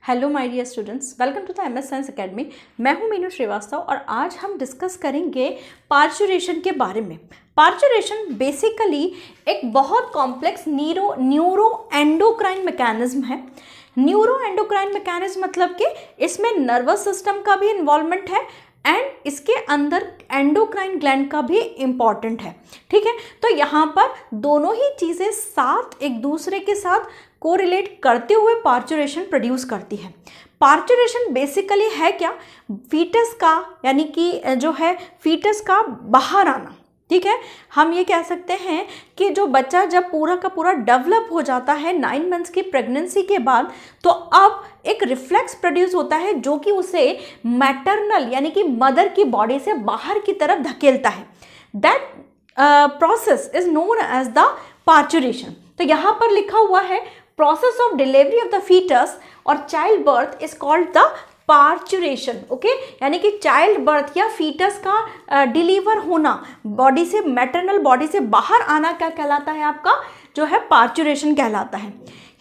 Hello my dear students, welcome to the MS science academy. मैं हूं मीनू श्रीवास्तव और आज हम डिस्कस करेंगे पार्चुरेशन के बारे में। पार्चुरेशन बेसिकली एक बहुत कॉम्प्लेक्स न्यूरो एंडोक्राइन मैकेनिज्म है। न्यूरो एंडोक्राइन मैकेनिज्म मतलब कि इसमें नर्वस सिस्टम का भी इन्वॉल्वमेंट है एंड इसके अंदर एंडोक्राइन ग्लैंड का भी इम्पॉर्टेंट है। ठीक है, तो यहाँ पर दोनों ही चीज़ें साथ एक दूसरे के साथ कोरिलेट करते हुए पार्चुरेशन प्रोड्यूस करती है। पार्चुरेशन बेसिकली है क्या? फीटस का, यानी कि जो है फीटस का बाहर आना। ठीक है, हम ये कह सकते हैं कि जो बच्चा जब पूरा का पूरा डेवलप हो जाता है 9 मंथ्स की प्रेगनेंसी के बाद, तो अब एक रिफ्लेक्स प्रोड्यूस होता है जो कि उसे मैटरनल यानी कि मदर की बॉडी से बाहर की तरफ धकेलता है। That process is known as the parturition. तो यहाँ पर लिखा हुआ है process of delivery of the foetus और child birth is called the parturition. Okay, यानी कि चाइल्ड बर्थ या फीटस का डिलीवर होना, बॉडी से, मैटरनल बॉडी से बाहर आना क्या कहलाता है? आपका जो है पार्चुरेशन कहलाता है।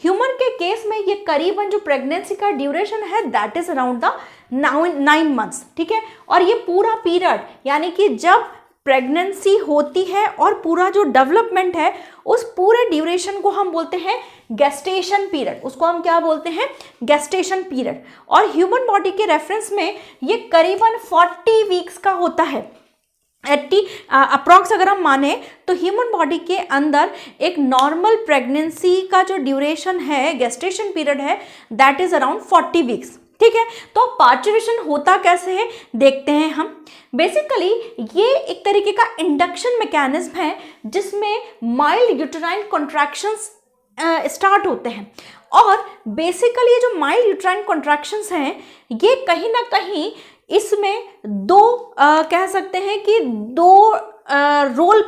ह्यूमन के केस में ये करीबन जो प्रेगनेंसी का ड्यूरेशन है that is around the 9 months. ठीक है, और ये पूरा पीरियड यानी कि जब प्रेगनेंसी होती है और पूरा जो डेवलपमेंट है उस पूरे ड्यूरेशन को हम बोलते हैं गेस्टेशन पीरियड। उसको हम क्या बोलते हैं? Gestation period. और ह्यूमन बॉडी के रेफरेंस में ये करीबन 40 वीक्स का होता है। 80 अप्रॉक्स अगर हम माने तो ह्यूमन बॉडी के अंदर एक नॉर्मल प्रेगनेंसी का जो ड्यूरेशन है, गेस्टेशन पीरियड है, दैट इज अराउंड 40 वीक्स। ठीक है, तो पार्चुरेशन होता कैसे है देखते हैं हम। बेसिकली ये एक तरीके का इंडक्शन मैकेनिज्म है जिसमें माइल्ड यूटेराइन कॉन्ट्रैक्शंस स्टार्ट होते हैं। और बेसिकली ये जो माइल्ड यूटेराइन कॉन्ट्रैक्शंस हैं ये कहीं ना कहीं इसमें दो कह सकते हैं कि दो रोल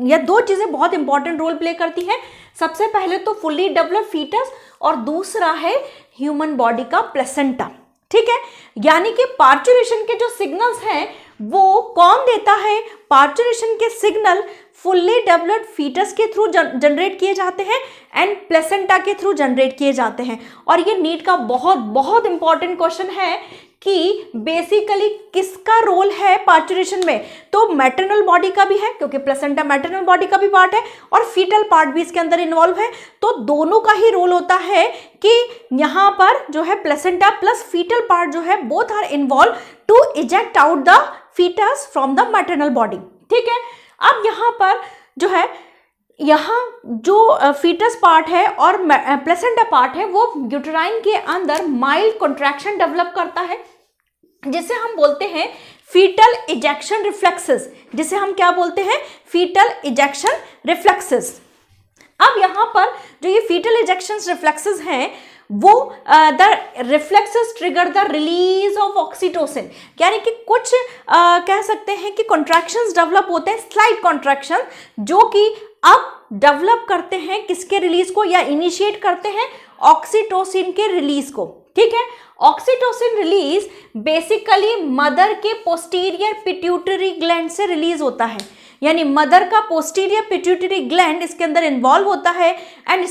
या दो चीज़ें बहुत इंपॉर्टेंट रोल प्ले करती हैं। सबसे पहले तो फुल्ली डेवलप्ड फीटस और दूसरा है ह्यूमन बॉडी का प्लेसेंटा। ठीक है, यानी कि पार्चुरेशन के जो सिग्नल्स हैं वो कौन देता है? पार्चुरेशन के सिग्नल फुल्ली डेवलप्ड फीटस के थ्रू जनरेट किए जाते हैं एंड प्लेसेंटा के थ्रू जनरेट किए जाते हैं। और ये नीट का बहुत बहुत इंपॉर्टेंट क्वेश्चन है कि बेसिकली किसका रोल है पार्चुरेशन में? तो मैटरनल बॉडी का भी है क्योंकि प्लेसेंटा मैटरनल बॉडी का भी पार्ट है और फीटल पार्ट भी इसके अंदर इन्वॉल्व है। तो दोनों का ही रोल होता है कि यहाँ पर जो है प्लेसेंटा प्लस फीटल पार्ट जो है both are involve to eject out the fetus from the maternal body. ठीक है, अब यहाँ पर जो है यहाँ जो फीटस पार्ट है और प्लेसेंटा पार्ट है वो यूटेराइन के अंदर माइल्ड कॉन्ट्रैक्शन डेवलप करता है जिसे हम बोलते हैं फीटल इजेक्शन रिफ्लेक्सेस। जिसे हम क्या बोलते हैं? Fetal ejection reflexes. अब यहाँ पर जो ये फीटल इजेक्शन रिफ्लेक्सेस हैं वो the reflexes trigger the release of oxytocin, यानी कि कुछ कह सकते हैं कि कॉन्ट्रैक्शंस डेवलप होते हैं, स्लाइट कॉन्ट्रैक्शन, जो कि अब डेवलप करते हैं किसके रिलीज को या इनिशिएट करते हैं ऑक्सीटोसिन के रिलीज को। ठीक है, ऑक्सीटोसिन रिलीज बेसिकली मदर के पोस्टीरियर पिट्यूटरी ग्लैंड से रिलीज होता है, यानी मदर का पोस्टीरियर पिट्यूटरी ग्लैंड इसके अंदर इन्वॉल्व होता है and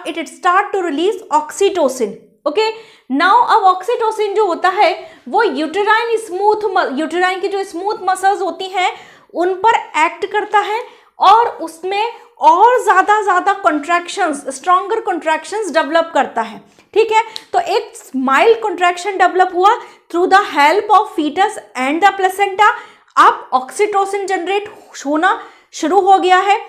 it start to release oxytocin. Okay, now अब ऑक्सीटोसिन जो होता है वो यूटेराइन की जो स्मूथ मसल्स होती हैं उन पर एक्ट करता है और उसमें और ज्यादा कॉन्ट्रैक्शंस, स्ट्रॉन्गर कॉन्ट्रैक्शंस डेवलप करता है। ठीक है, तो एक माइल्ड कॉन्ट्रैक्शन डेवलप हुआ through the help of fetus and the placenta. अब ऑक्सीटोसिन जनरेट होना शुरू हो गया है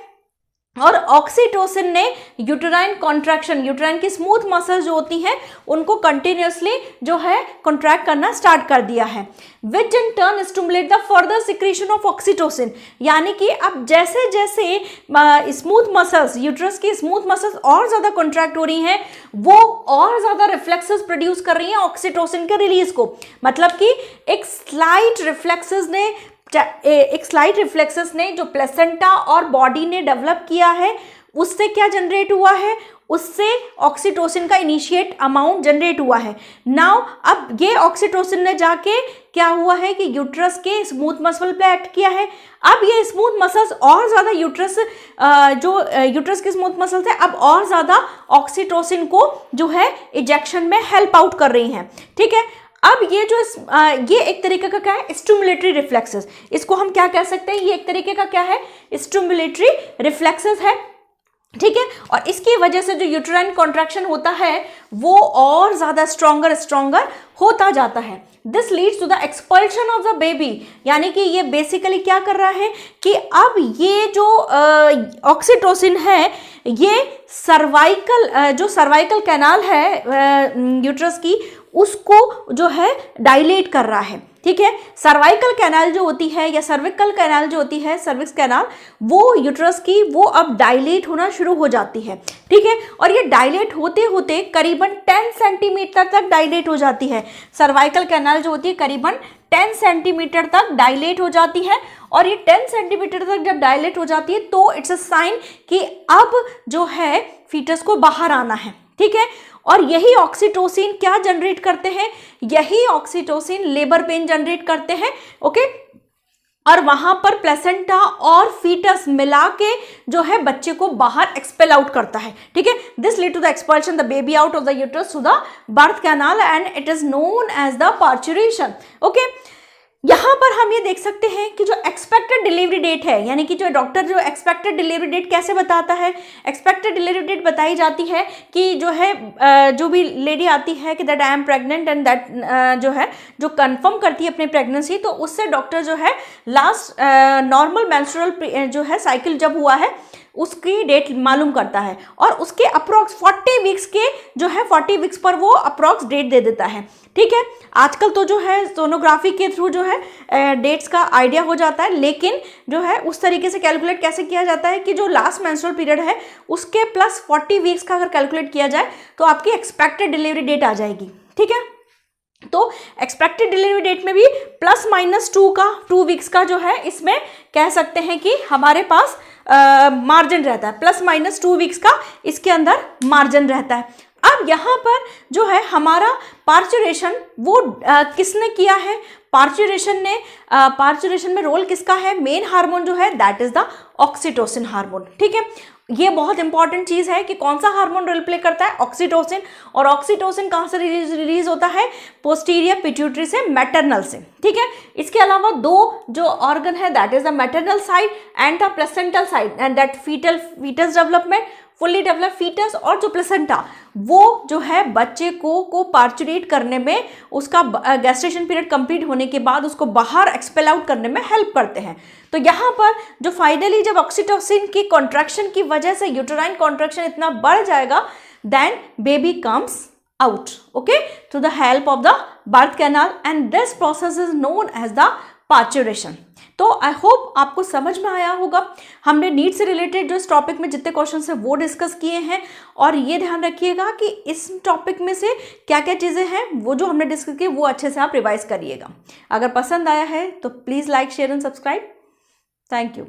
और ऑक्सीटोसिन ने यूटेराइन कॉन्ट्रैक्शन, यूटेराइन की स्मूथ मसल्स जो होती हैं उनको कंटिन्यूसली जो है कॉन्ट्रैक्ट करना स्टार्ट कर दिया है, which in turn stimulate the further secretion of oxytocin. यानी कि अब जैसे जैसे स्मूथ मसल्स, यूट्रस की स्मूथ मसल्स और ज़्यादा कॉन्ट्रैक्ट हो रही हैं वो और ज़्यादा रिफ्लेक्सेस प्रोड्यूस कर रही हैं ऑक्सीटोसिन के रिलीज को। मतलब कि एक स्लाइट रिफ्लेक्सेस ने जो प्लेसेंटा और बॉडी ने डेवलप किया है उससे क्या जनरेट हुआ है? उससे ऑक्सीटोसिन का इनिशिएट अमाउंट जनरेट हुआ है। नाउ अब ये ऑक्सीटोसिन ने जाके क्या हुआ है कि यूट्रस के स्मूथ मसल पे एक्ट किया है। अब ये स्मूथ मसल्स और ज़्यादा यूट्रस यूट्रस के स्मूथ मसल्स है, अब और ज़्यादा ऑक्सीटोसिन को जो है इजेक्शन में हेल्प आउट कर रही हैं। ठीक है, अब ये जो ये एक तरीके का क्या है, स्टिमुलेटरी रिफ्लेक्सेस, इसको हम क्या कह सकते हैं, ये एक तरीके का क्या है, स्टिमुलेटरी रिफ्लेक्सेस है। ठीक है, और इसकी वजह से जो यूट्राइन कॉन्ट्रैक्शन होता है वो और ज़्यादा स्ट्रॉन्गर होता जाता है। This leads to the expulsion of the baby, यानी कि ये बेसिकली क्या कर रहा है कि अब ये जो ऑक्सीटोसिन है ये जो सर्वाइकल कैनाल है यूट्रस की, उसको जो है डायलेट कर रहा है। ठीक है, सर्वाइकल कैनाल जो होती है या सर्विकल कैनाल जो होती है, सर्विक्स कैनाल, वो यूट्रस की वो अब डायलेट होना शुरू हो जाती है। ठीक है, और ये डायलेट होते होते करीबन 10 सेंटीमीटर तक डायलेट हो जाती है। सर्वाइकल कैनाल जो होती है करीबन 10 सेंटीमीटर तक डायलेट हो जाती है, और ये 10 सेंटीमीटर तक जब डायलेट हो जाती है तो इट्स अ साइन कि अब जो है फीटस को बाहर आना है। ठीक है, और यही ऑक्सीटोसिन क्या जनरेट करते हैं, यही ऑक्सीटोसिन लेबर पेन जनरेट करते हैं। ओके, और वहां पर प्लेसेंटा और फीटस मिला के जो है बच्चे को बाहर एक्सपेल आउट करता है। ठीक है, this lead to the expulsion the baby out of the uterus to the birth canal and it is known as the parturition. Okay, यहाँ पर हम ये देख सकते हैं कि जो एक्सपेक्टेड डिलीवरी डेट है, यानी कि जो डॉक्टर जो एक्सपेक्टेड डिलीवरी डेट कैसे बताता है, एक्सपेक्टेड डिलीवरी डेट बताई जाती है कि जो है जो भी लेडी आती है कि that I am pregnant and that जो है जो कंफर्म करती है अपनी प्रेगनेंसी, तो उससे डॉक्टर जो है लास्ट नॉर्मल मेंस्ट्रुअल जो है साइकिल जब हुआ है उसकी डेट मालूम करता है, और उसके अप्रॉक्स 40 वीक्स के जो है 40 वीक्स पर वो अप्रॉक्स डेट दे देता है। ठीक है, आजकल तो जो है सोनोग्राफी के थ्रू जो है डेट्स का आइडिया हो जाता है, लेकिन जो है उस तरीके से कैलकुलेट कैसे किया जाता है कि जो लास्ट मेंस्ट्रुअल पीरियड है उसके प्लस 40 वीक्स का अगर कैलकुलेट किया जाए तो आपकी एक्सपेक्टेड डिलीवरी डेट आ जाएगी। ठीक है, तो एक्सपेक्टेड डिलीवरी डेट में भी +-2 वीक्स का जो है इसमें कह सकते हैं कि हमारे पास मार्जिन रहता है, +-2 वीक्स का इसके अंदर मार्जिन रहता है। अब यहाँ पर जो है हमारा पार्चुरेशन वो किसने किया है, पार्चुरेशन में रोल किसका है, मेन हार्मोन जो है that is the oxytocin hormone. ठीक है, ये बहुत इंपॉर्टेंट चीज़ है कि कौन सा हार्मोन रोल प्ले करता है, ऑक्सीटोसिन, और ऑक्सीटोसिन कहाँ से रिलीज होता है, पोस्टीरियर पिट्यूटरी से, मैटरनल से। ठीक है, इसके अलावा 2 जो ऑर्गन है that is the maternal side and the placental side, and that fetus development, fully develop fetus, और जो प्लेसेंटा वो जो है बच्चे को पार्चुरेट करने में, उसका गैस्ट्रेशन पीरियड कंप्लीट होने के बाद उसको बाहर एक्सपेल आउट करने में हेल्प करते हैं। तो यहाँ पर जो फाइनली जब ऑक्सीटोसिन की कॉन्ट्रैक्शन की वजह से यूटेराइन कॉन्ट्रैक्शन इतना बढ़ जाएगा, then baby comes out, okay, to the help of the birth canal, and this process is known as the parturition. तो आई होप आपको समझ में आया होगा। हमने नीड से रिलेटेड जो इस टॉपिक में जितने क्वेश्चन है वो डिस्कस किए हैं, और ये ध्यान रखिएगा कि इस टॉपिक में से क्या क्या चीज़ें हैं वो जो हमने डिस्कस की वो अच्छे से आप रिवाइज करिएगा। अगर पसंद आया है तो please like, share and subscribe. Thank you.